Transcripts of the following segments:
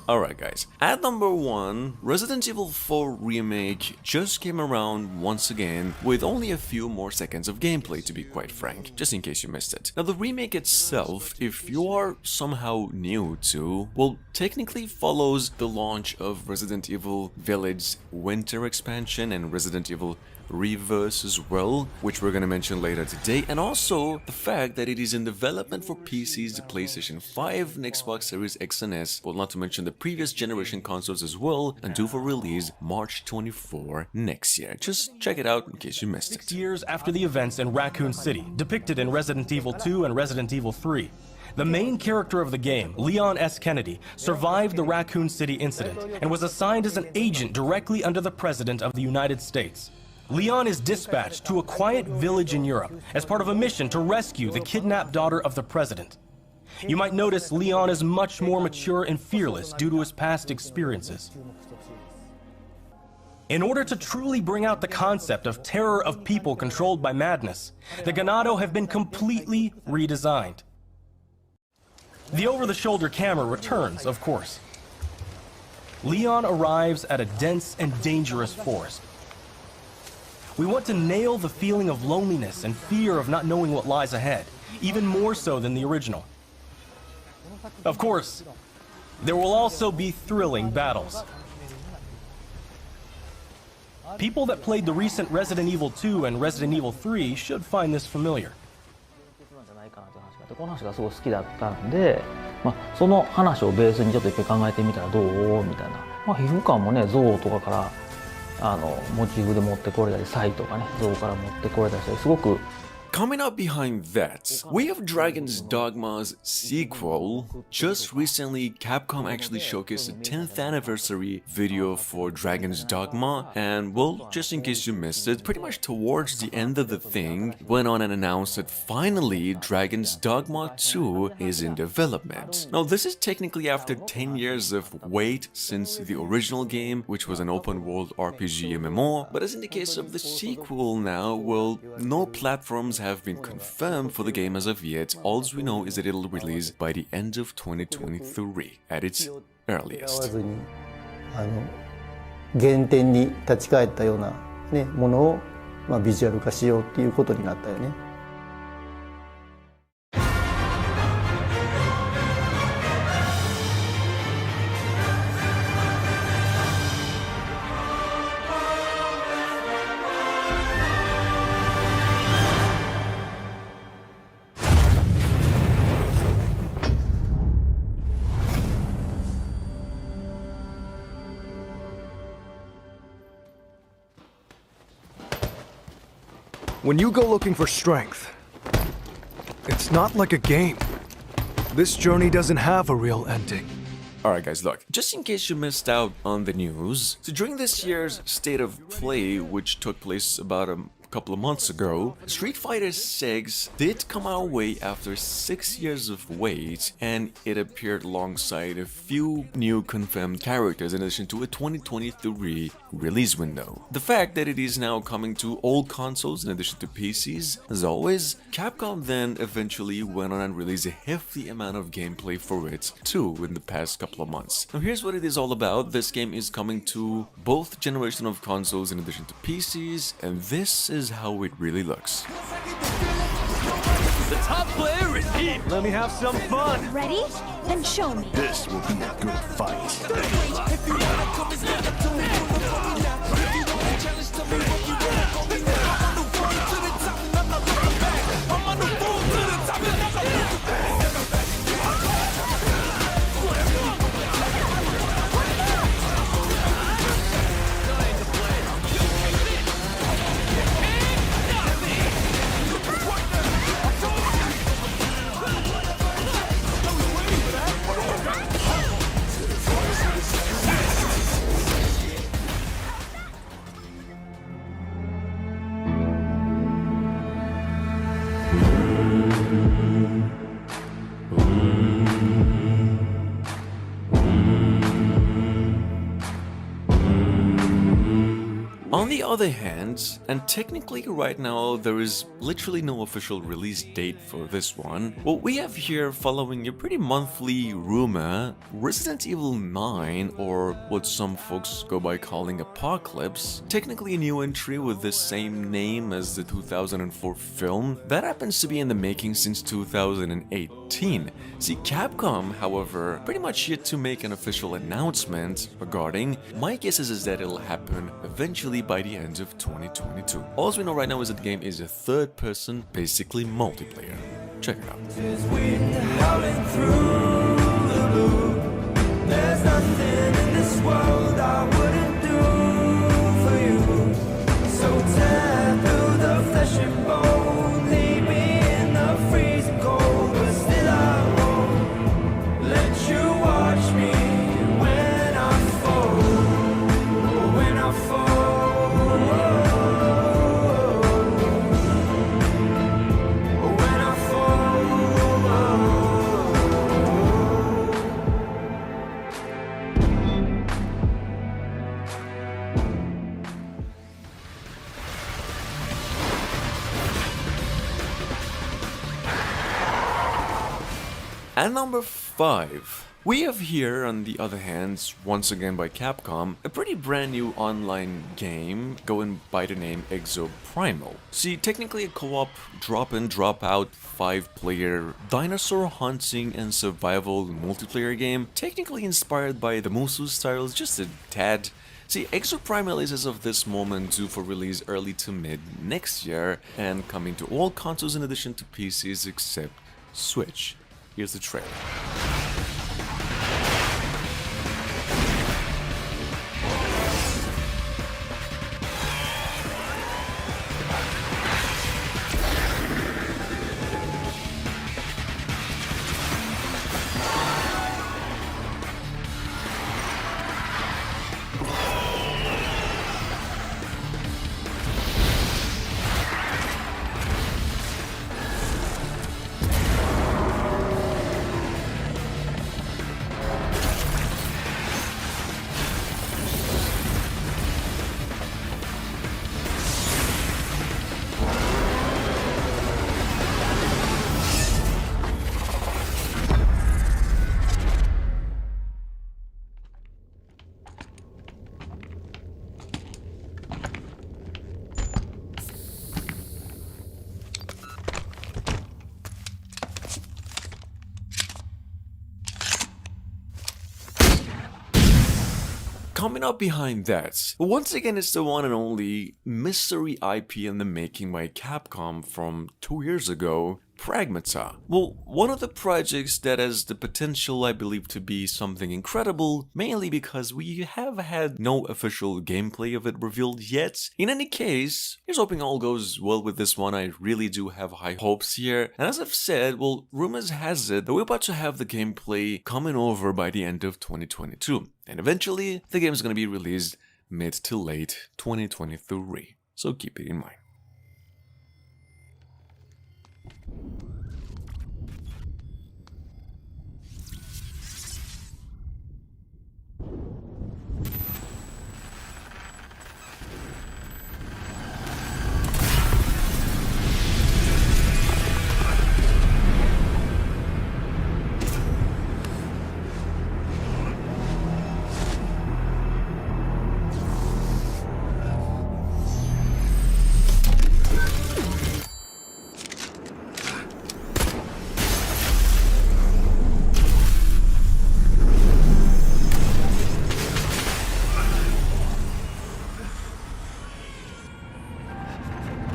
Alright guys, at number 1, Resident Evil 4 Remake just came around once again with only a few more seconds of gameplay, to be quite frank, just in case you missed it. Now the remake itself, if you are somehow new to, well, technically follows the launch of Resident Evil Village Winter Expansion and Resident Evil Reverse as well, which we're gonna mention later today, and also the fact that it is in development for PCs, the PlayStation 5 and Xbox Series X and S, well, not to mention the previous generation consoles as well, and due for release March 24 next year. Just check it out in case you missed it. 6 years after the events in Raccoon City, depicted in Resident Evil 2 and Resident Evil 3. The main character of the game, Leon S. Kennedy, survived the Raccoon City incident and was assigned as an agent directly under the President of the United States. Leon is dispatched to a quiet village in Europe as part of a mission to rescue the kidnapped daughter of the president. You might notice Leon is much more mature and fearless due to his past experiences. In order to truly bring out the concept of terror of people controlled by madness, the Ganado have been completely redesigned. The over-the-shoulder camera returns, of course. Leon arrives at a dense and dangerous forest. We want to nail the feeling of loneliness and fear of not knowing what lies ahead, even more so than the original. Of course, there will also be thrilling battles. People that played the recent Resident Evil 2 and Resident Evil 3 should find this familiar. この話がすごい好きだったんで、その話をベースにちょっと一回考えてみたらどうみたいな。皮膚感もね、象とかからモチーフで持ってこれたり、サイとかね、象から持ってこれたりして、すごく Coming up behind that, we have Dragon's Dogma's sequel. Just recently, Capcom actually showcased a 10th anniversary video for Dragon's Dogma, and well, just in case you missed it, pretty much towards the end of the thing, went on and announced that finally Dragon's Dogma 2 is in development. Now this is technically after 10 years of wait since the original game, which was an open-world RPG MMO, but as in the case of the sequel now, well, no platforms have been confirmed for the game as of yet. All we know is that it'll release by the end of 2023 at its earliest. 原点に立ち返ったようなねものをビジュアル化しようっていうことになったよね。When you go looking for strength, it's not like a game. This journey doesn't have a real ending. Alright guys, look, just in case you missed out on the news, so during this year's State of Play, which took place about a couple of months ago, Street Fighter 6 did come our way after 6 years of wait, and it appeared alongside a few new confirmed characters in addition to a 2023 release window. The fact that it is now coming to all consoles in addition to PCs, as always, Capcom then eventually went on and released a hefty amount of gameplay for it too in the past couple of months. Now here's what it is all about. This game is coming to both generation of consoles in addition to PCs, and this is how it really looks. The top player is here. Let me have some fun. Ready? Then show me. This will be a good fight. the other hand, and technically right now there is literally no official release date for this one, what we have here following a pretty monthly rumor, Resident Evil 9, or what some folks go by calling Apocalypse, technically a new entry with the same name as the 2004 film, that happens to be in the making since 2018. See, Capcom, however, pretty much yet to make an official announcement regarding. My guess is that it'll happen eventually by the end of 2022. All we know right now is that the game is a third-person, basically multiplayer. Check it out. There's nothing in this world I wouldn't do for you. So tear through the flesh and bone, leave me in the freezing cold, but still I won't let you watch me when I fall, when I fall, when I fall. And number 5. We have here, on the other hand, once again by Capcom, a pretty brand new online game going by the name Exoprimal. See, technically a co-op drop-in, drop-out 5-player dinosaur hunting and survival multiplayer game, technically inspired by the Musou styles just a tad. See, Exoprimal is as of this moment due for release early to mid next year and coming to all consoles in addition to PCs except Switch. Here's the trailer. Coming up behind that, once again it's the one and only mystery IP in the making by Capcom from 2 years ago, Pragmata. Well, one of the projects that has the potential, I believe, to be something incredible, mainly because we have had no official gameplay of it revealed yet. In any case, here's hoping all goes well with this one. I really do have high hopes here. And as I've said, well, rumors has it that we're about to have the gameplay coming over by the end of 2022. And eventually, the game is going to be released mid to late 2023. So keep it in mind.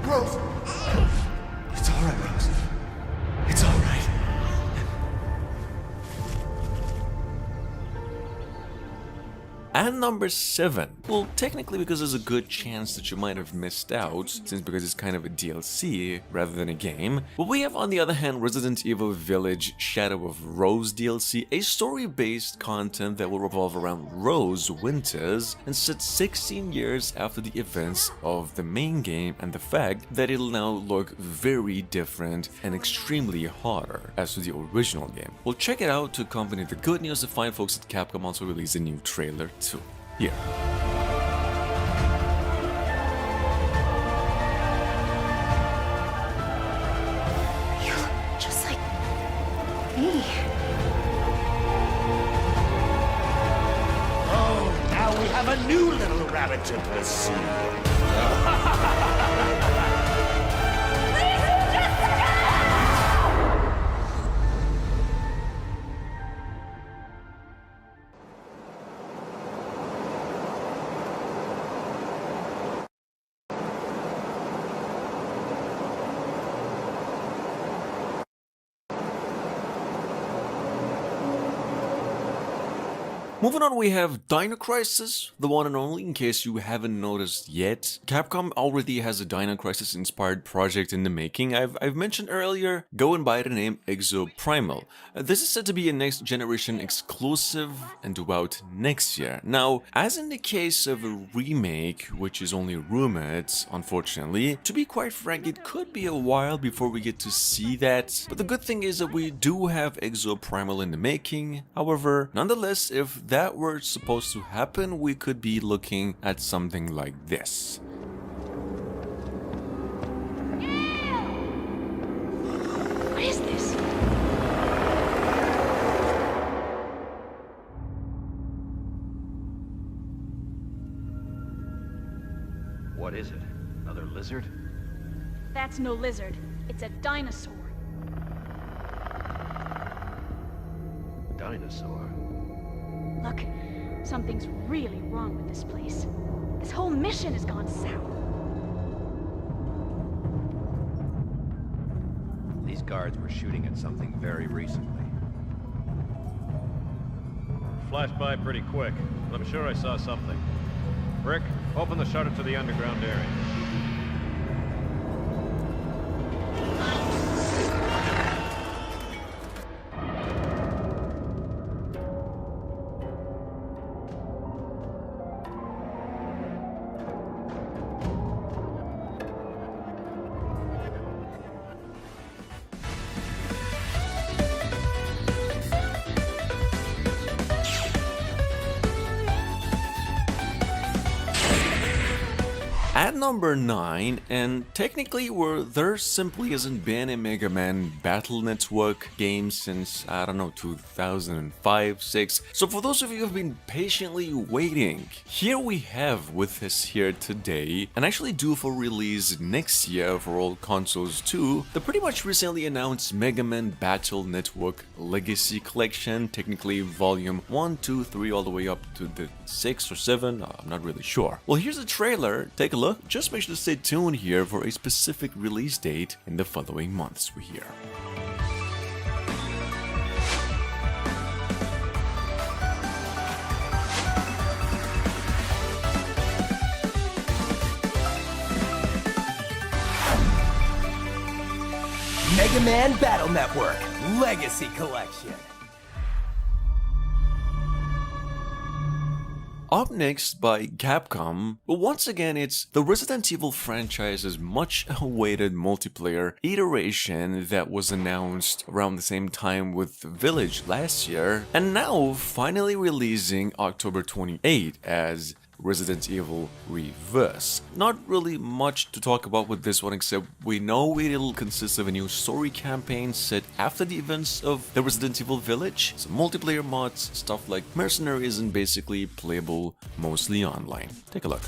Rose! It's all right, Rose. It's all right. And number 7. Well, technically because there's a good chance that you might have missed out, since because it's kind of a DLC rather than a game. But we have on the other hand Resident Evil Village Shadow of Rose DLC, a story-based content that will revolve around Rose Winters and set 16 years after the events of the main game, and the fact that it'll now look very different and extremely harder as to the original game. Well, check it out to accompany the good news. The fine folks at Capcom also released a new trailer too. Here. Oh, now we have a new little rabbit to pursue. Moving on, we have Dino Crisis, the one and only, in case you haven't noticed yet. Capcom already has a Dino Crisis inspired project in the making. I've mentioned earlier, going by the name Exoprimal. This is said to be a next generation exclusive and due out next year. Now, as in the case of a remake, which is only rumored, unfortunately, to be quite frank, it could be a while before we get to see that. But the good thing is that we do have Exoprimal in the making. However, nonetheless, if that were supposed to happen, we could be looking at something like this. What is this? What is it? Another lizard? That's no lizard. It's a dinosaur. Dinosaur? Look, something's really wrong with this place. This whole mission has gone south. These guards were shooting at something very recently. Flashed by pretty quick, but I'm sure I saw something. Rick, open the shutter to the underground area. At number 9, and technically there simply hasn't been a Mega Man Battle Network game since, I don't know, 2005, 6. So for those of you who have been patiently waiting, here we have with us here today, and actually due for release next year for all consoles too, the pretty much recently announced Mega Man Battle Network Legacy Collection, technically volume 1, 2, 3, all the way up to the 6 or 7, I'm not really sure. Well, here's the trailer, take a look. Just make sure to stay tuned here for a specific release date in the following months we hear. Mega Man Battle Network Legacy Collection. Up next by Capcom, but once again it's the Resident Evil franchise's much awaited multiplayer iteration that was announced around the same time with Village last year, and now finally releasing October 28 as Resident Evil Reverse. Not really much to talk about with this one, except we know it'll consist of a new story campaign set after the events of the Resident Evil Village, some multiplayer mods, stuff like mercenaries, and basically playable mostly online. Take a look.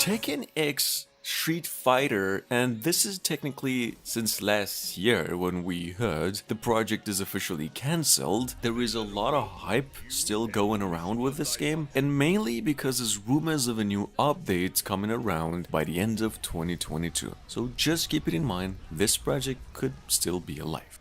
Tekken X Street Fighter, and this is technically since last year when we heard the project is officially cancelled. There is a lot of hype still going around with this game, and mainly because there's rumors of a new update coming around by the end of 2022. So just keep it in mind, this project could still be alive.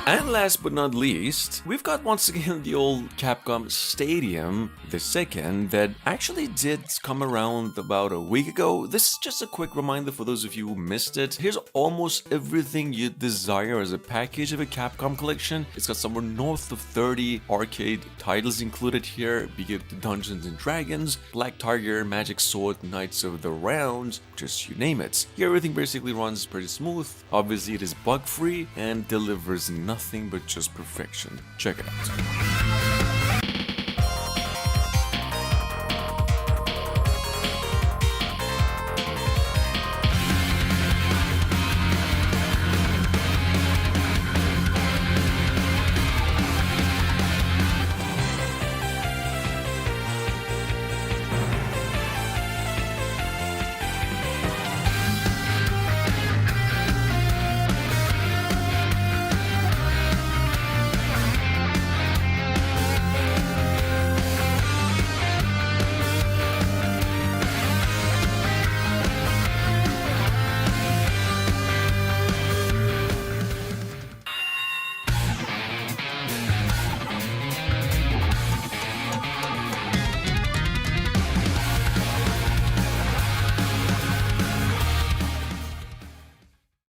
And last but not least, we've got once again the old Capcom Stadium, the second, that actually did come around about a week ago. This is just a quick reminder for those of you who missed it. Here's almost everything you'd desire as a package of a Capcom collection. It's got somewhere north of 30 arcade titles included here, be it the Dungeons and Dragons, Black Tiger, Magic Sword, Knights of the Round, just you name it. Here everything basically runs pretty smooth. Obviously it is bug-free and delivers nothing but just perfection. Check it out.